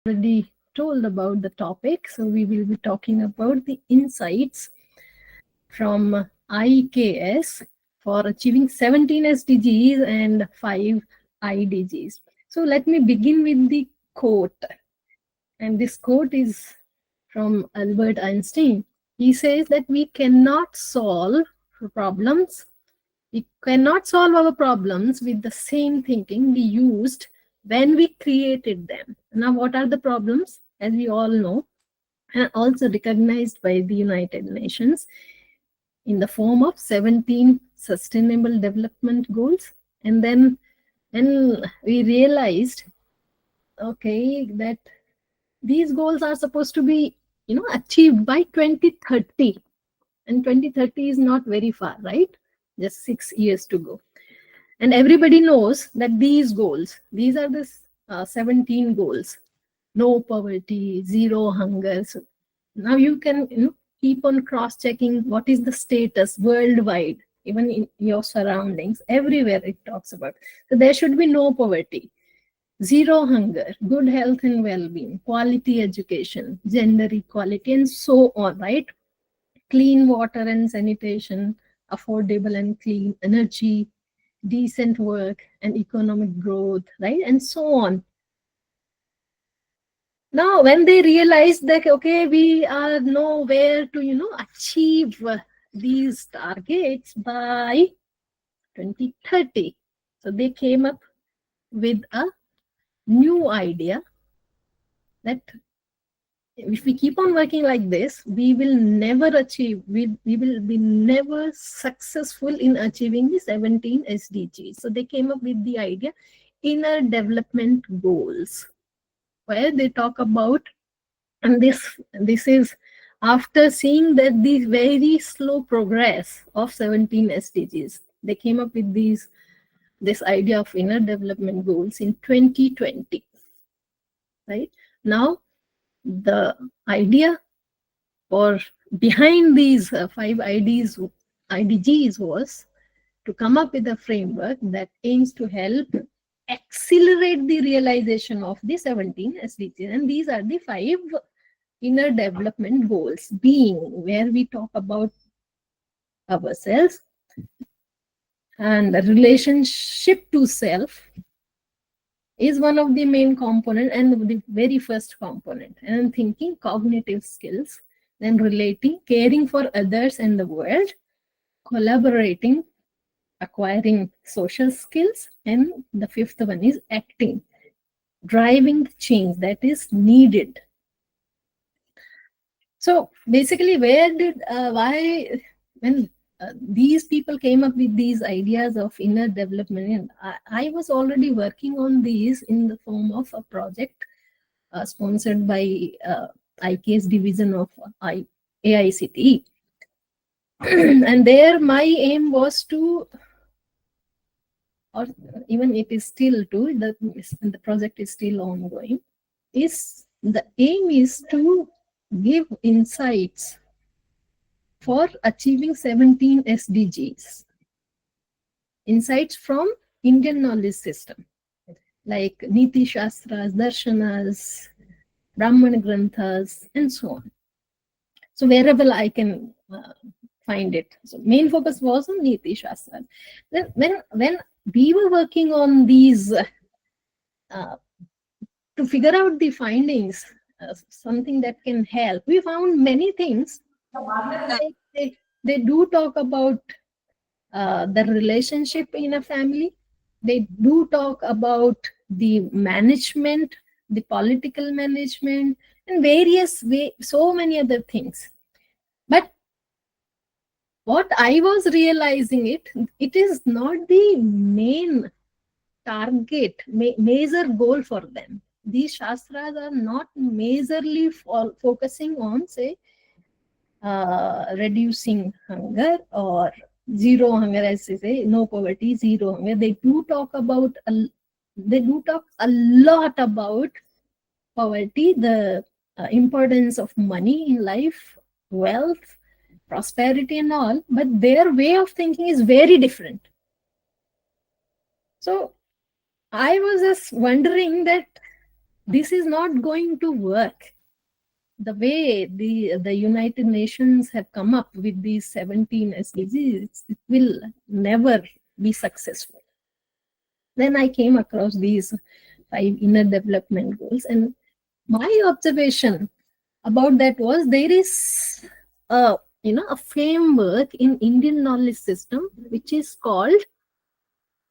Already told about the topic, so we will be talking about the insights from IKS for achieving 17 SDGs and 5 IDGs. So let me begin with the quote, and this quote is from Albert Einstein. He says that we cannot solve our problems with the same thinking we used when we created them. Now, what are the problems? As we all know, and also recognized by the United Nations in the form of 17 Sustainable Development Goals. And then when we realized, okay, that these goals are supposed to be, achieved by 2030. And 2030 is not very far, right? Just 6 years to go. And everybody knows that these are the 17 goals. No poverty, zero hunger. So now you can keep on cross-checking what is the status worldwide, even in your surroundings, everywhere it talks about. So there should be no poverty, zero hunger, good health and well-being, quality education, gender equality, and so on, right? Clean water and sanitation, affordable and clean energy, decent work and economic growth, right? And so on. Now, when they realized that, okay, we are nowhere to, achieve these targets by 2030. So they came up with a new idea that if we keep on working like this, we will never achieve, we will be never successful in achieving the 17 SDGs. So they came up with the idea, inner development goals, where they talk about, and this is after seeing that the very slow progress of 17 SDGs. They came up with this idea of inner development goals in 2020. Right now, the idea or behind these 5 IDGs was to come up with a framework that aims to help accelerate the realization of the 17 SDGs. And these are the 5 inner development goals, being where we talk about ourselves and the relationship to self is one of the main component and the very first component. And thinking, cognitive skills, then relating, caring for others and the world, collaborating, acquiring social skills, and the 5th one is acting, driving the change that is needed. So basically, when these people came up with these ideas of inner development, and I was already working on these in the form of a project sponsored by IKS division of AICTE. And there my aim was to, or even it is still to, the project is still ongoing, the aim is to give insights for achieving 17 SDGs. Insights from Indian knowledge system, like Niti Shastras, Darshanas, Brahmana Granthas, and so on. So wherever I can find it. So main focus was on Niti Shastras. Then when we were working on these to figure out the findings, something that can help, we found many things. Like they do talk about the relationship in a family. They do talk about the management, the political management, and various so many other things. But what I was realizing, it is not the main target, major goal for them. These shastras are not majorly focusing on, say, reducing hunger or zero hunger, as they say, no poverty, zero hunger. They do talk a lot about poverty, the importance of money in life, wealth, prosperity, and all. But their way of thinking is very different. So I was just wondering that this is not going to work. The way the United Nations have come up with these 17 SDGs, it will never be successful. Then I came across these 5 inner development goals, and my observation about that was there is a a framework in Indian knowledge system which is called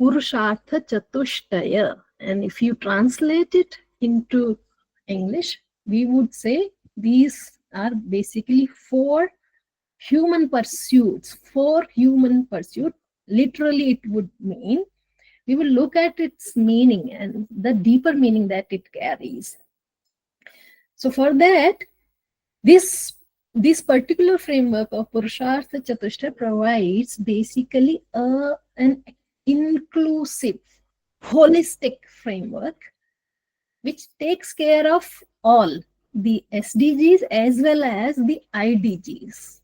Purushartha Chatushtaya, and if you translate it into English, we would say these are basically 4 human pursuits. 4 human pursuits. Literally, it would mean we will look at its meaning and the deeper meaning that it carries. So for that, this particular framework of Purushartha Chatushtaya provides basically an inclusive, holistic framework which takes care of all the SDGs as well as the IDGs.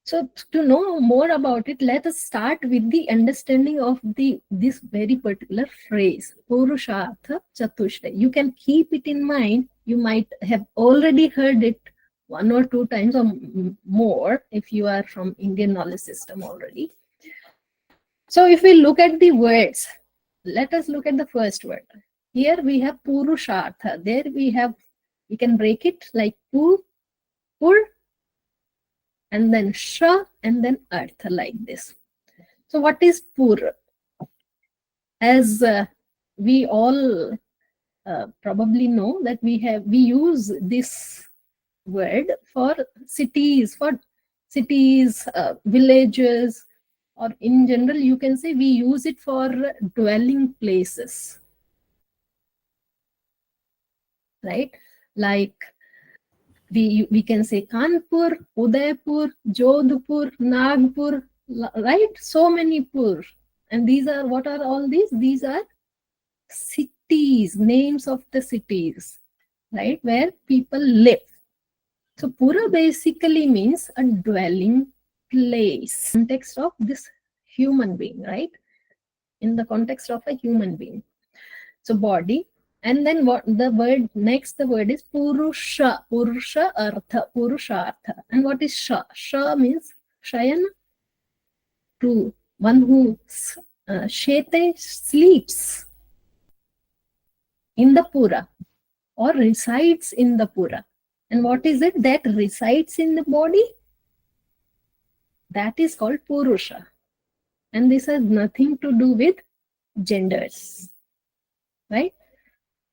So to know more about it, let us start with the understanding of this very particular phrase, Purushartha Chatushtaya. You can keep it in mind. You might have already heard it 1 or 2 times or more if you are from Indian knowledge system already. So if we look at the words, let us look at the first word. Here we have Purushartha. There we can break it like Pur, and then Sha, and then Artha, like this. So what is Pur? As we all probably know that we use this word for cities, villages, or in general you can say we use it for dwelling places, right? Like we can say Kanpur, Udaipur, Jodhpur, Nagpur, right? So many pur. And these are, what are all these? These are cities, names of the cities, right? Where people live. So Pura basically means a dwelling place. Context of this human being, right? In the context of a human being. So body. And then what the word next, the word is Purusha. Purusha Artha. Purushartha. And what is Sha? Sha means Shayana, to one who Shete, sleeps in the Pura or resides in the Pura. And what is it that resides in the body? That is called Purusha. And this has nothing to do with genders, right?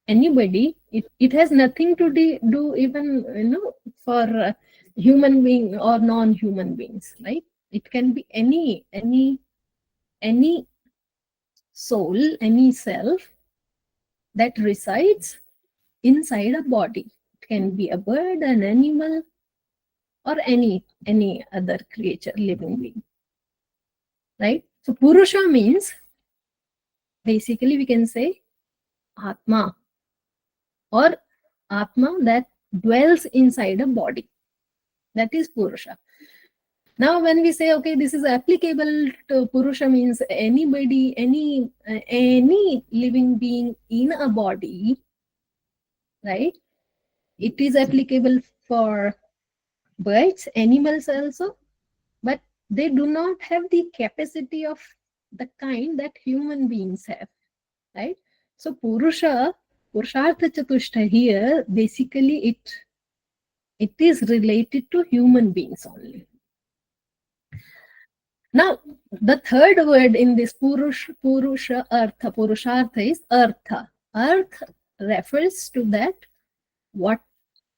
Anybody, it has nothing to do even for human being or non-human beings, right? It can be any soul, any self that resides inside a body. It can be a bird, an animal, or any other creature, living being, right? So Purusha means basically we can say Atma, or Atma that dwells inside a body. That is Purusha. Now when we say, okay, this is applicable to Purusha, means anybody, any living being in a body, right? It is applicable for birds, animals also, but they do not have the capacity of the kind that human beings have, right? So Purushartha Chatushtaya here, basically it is related to human beings only. Now, the third word in this Purushartha is Artha. Arth refers to that what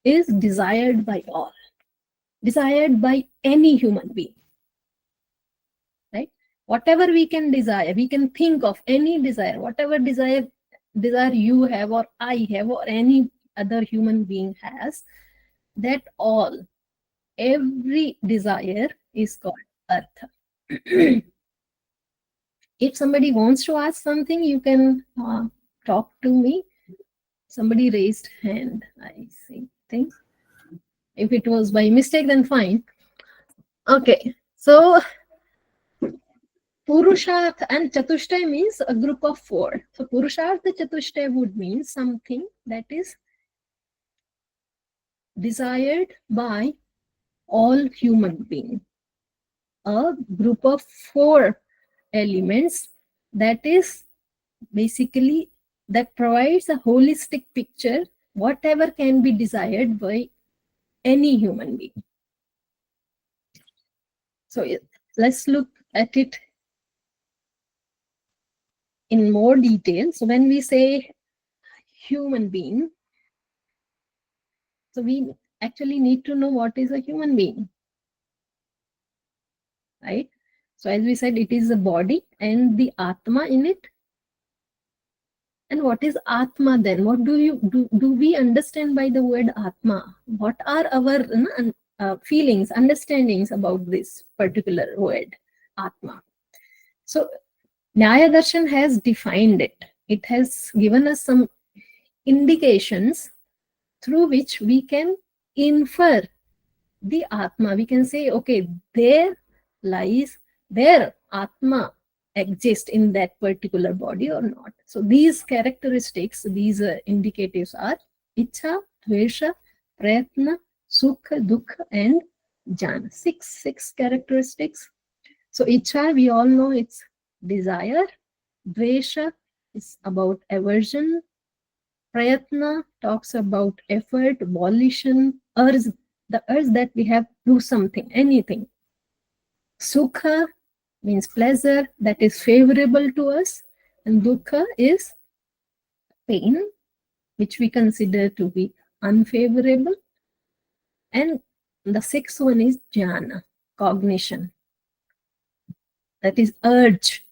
is desired by all, desired by any human being, right? Whatever we can desire, we can think of any desire, whatever desire you have or I have or any other human being has, that all, every desire is called Artha. If somebody wants to ask something, you can talk to me. Somebody raised hand, I think. If it was by mistake, then fine. Okay, so Purushartha and Chatushtaya means a group of four. So Purushartha Chatushtaya would mean something that is desired by all human beings. A group of four elements that is basically that provides a holistic picture, whatever can be desired by any human being. So let's look at it in more detail. So when we say human being, so we actually need to know what is a human being, right? So as we said, it is a body and the Atma in it. And what is Atma then? What do we understand by the word Atma? What are our feelings, understandings about this particular word, Atma? So Nyaya Darshan has defined it. It has given us some indications through which we can infer the Atma. We can say, okay, there lies, their Atma exists in that particular body or not. So these characteristics, these indicatives are Icha, Dvesha, Prayatna, Sukha, Dukha, and Jnana. Six characteristics. So Icha, we all know it's desire. Dvesha is about aversion. Prayatna talks about effort, volition, urge, the urge that we have to do something, anything. Sukha means pleasure that is favorable to us, and dukkha is pain, which we consider to be unfavorable. And the sixth one is jnana, cognition. That is urge,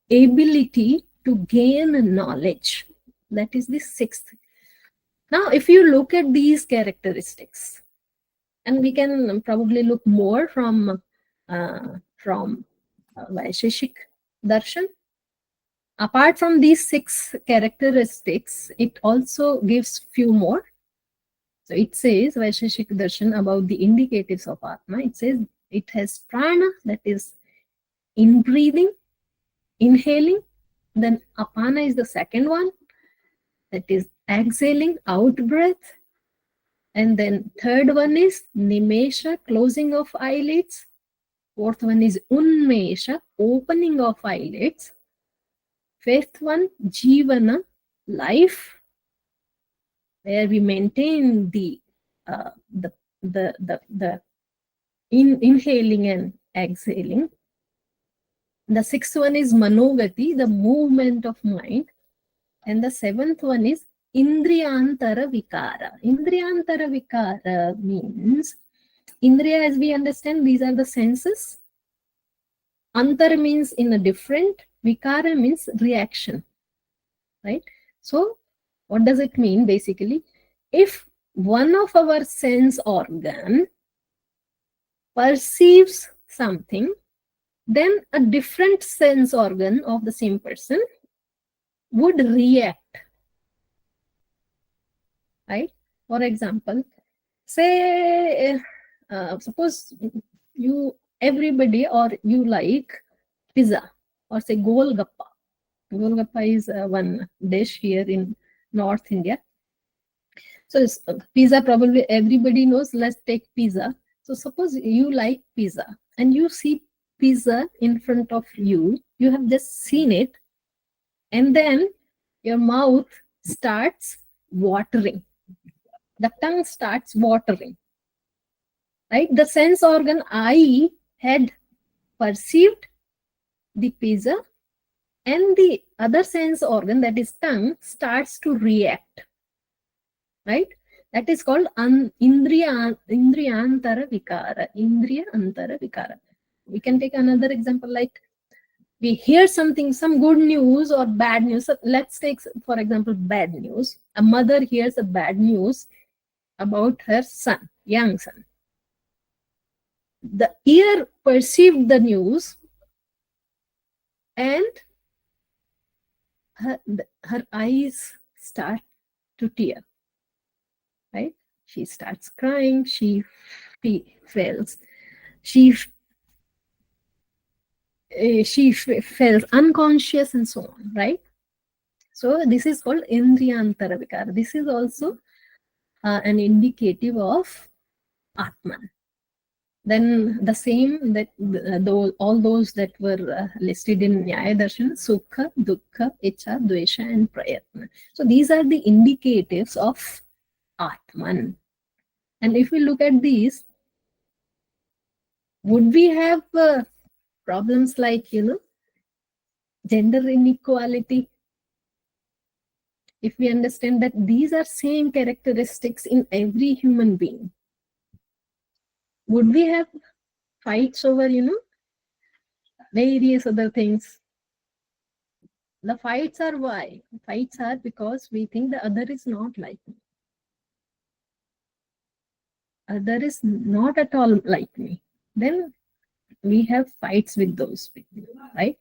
ability to gain knowledge. That is the sixth. Now, if you look at these characteristics, and we can probably look more from Vaisheshik Darshan. Apart from these six characteristics, it also gives few more. So it says, Vaisheshik Darshan, about the indicatives of Atma, it says it has prana, that is in-breathing, inhaling. Then apana is the second one, that is exhaling, out-breath. And then third one is nimesha, closing of eyelids. Fourth one is unmesha, opening of eyelids. Fifth one, jivana, life, where we maintain the inhaling and exhaling. The sixth one is manogati, the movement of mind. And the seventh one is indriyantara vikara. Indriyantara vikara means, indriya, as we understand, these are the senses. Antar means in a different, vikara means reaction, right? So what does it mean basically? If one of our sense organ perceives something, then a different sense organ of the same person would react, right? For example, say, suppose everybody or you like pizza, or say golgappa. Golgappa is one dish here in North India. So pizza, probably everybody knows. Let's take pizza. So suppose you like pizza and you see pizza in front of you. You have just seen it, and then your mouth starts watering. The tongue starts watering, right? The sense organ eye had perceived the pizza, and the other sense organ, that is tongue, starts to react, right? That is called indriyantara vikara. Indriya antara vikara. We can take another example, like we hear something, some good news or bad news. So let's take, for example, bad news. A mother hears a bad news about her son, young son. The ear perceived the news, and her eyes start to tear, right? She starts crying. She feels, she she felt unconscious and so on, right? So this is called Indriyantara Vikara. This is also an indicative of Atman. Then the same that all those that were listed in Nyaya Darshan, Sukha, Dukkha, Icha, Dvesha and Prayatna. So these are the indicatives of Atman. And if we look at these, would we have problems like, gender inequality? If we understand that these are same characteristics in every human being, would we have fights over, various other things? The fights are why? Fights are because we think the other is not like me. Other is not at all like me. Then we have fights with those people, right?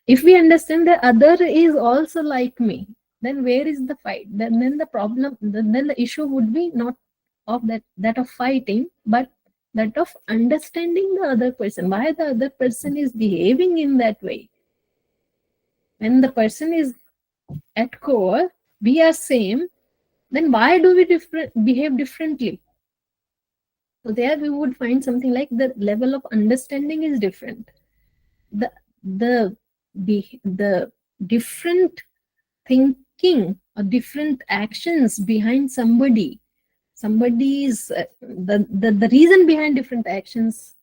If we understand the other is also like me, then where is the fight? Then the problem, then the issue would be not of that of fighting, but that of understanding the other person, why the other person is behaving in that way. When the person is at core, we are same, then why do we behave differently? So there we would find something like the level of understanding is different. The different thinking or different actions behind somebody's the reason behind different actions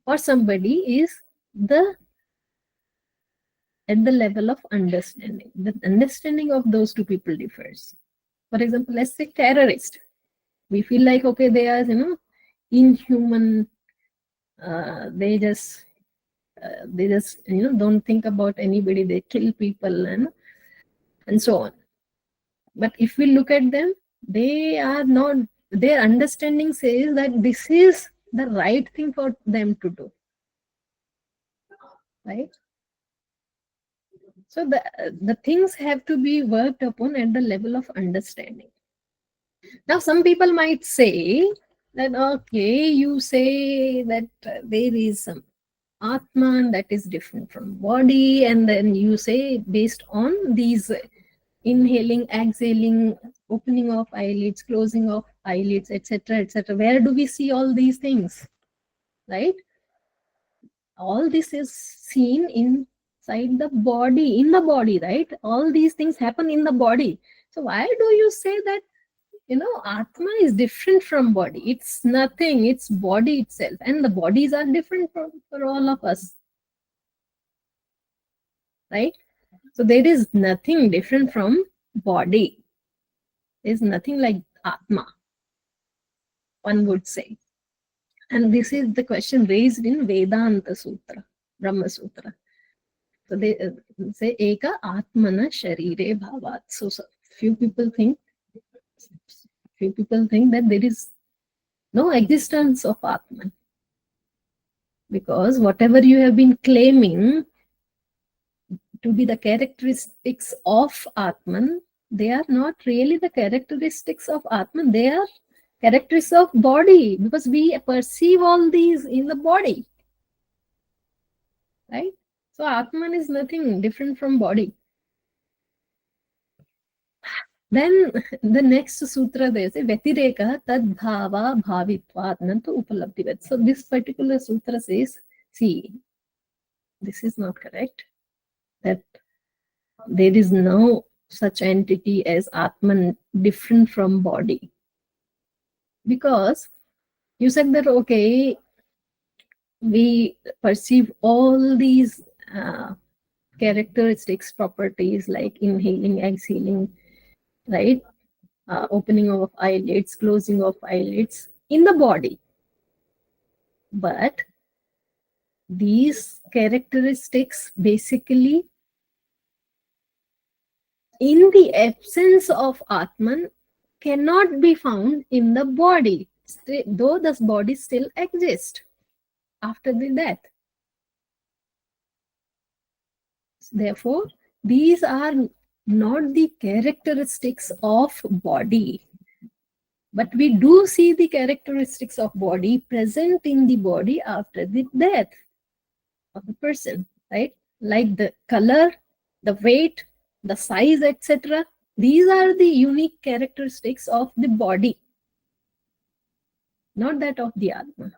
for somebody is at the level of understanding. The understanding of those two people differs. For example, let's say terrorist. We feel like, okay, they are, inhuman. They just don't think about anybody. They kill people and so on. But if we look at them, they are not. Their understanding says that this is the right thing for them to do, right? So the things have to be worked upon at the level of understanding. Now, some people might say that, okay, you say that there is some Atman that is different from body, and then you say based on these inhaling, exhaling, opening of eyelids, closing of eyelids, etc., etc. Where do we see all these things, right? All this is seen inside the body, in the body, right? All these things happen in the body. So why do you say that, Atma is different from body? It's nothing, it's body itself. And the bodies are different for all of us, right? So there is nothing different from body. There's nothing like Atma, one would say. And this is the question raised in Vedanta Sutra, Brahma Sutra. So they say Eka Atmana Sharire Bhavat. So few people think that there is no existence of Atman, because whatever you have been claiming to be the characteristics of Atman, they are not really the characteristics of Atman. They are characteristics of body, because we perceive all these in the body, right? So Atman is nothing different from body. Then the next sutra they say Vyatireka tad bhava bhavitvat nantu upalabdhivat. So this particular sutra says, see, this is not correct. That there is no such entity as Atman different from body. Because you said that, okay, we perceive all these characteristics, properties like inhaling, exhaling, right? Opening of eyelids, closing of eyelids in the body. But these characteristics basically, in the absence of Atman, cannot be found in the body, though the body still exists after the death. Therefore, these are not the characteristics of body, but we do see the characteristics of body present in the body after the death. of the person, right? Like the color, the weight, the size, etc. These are the unique characteristics of the body, not that of the Atma.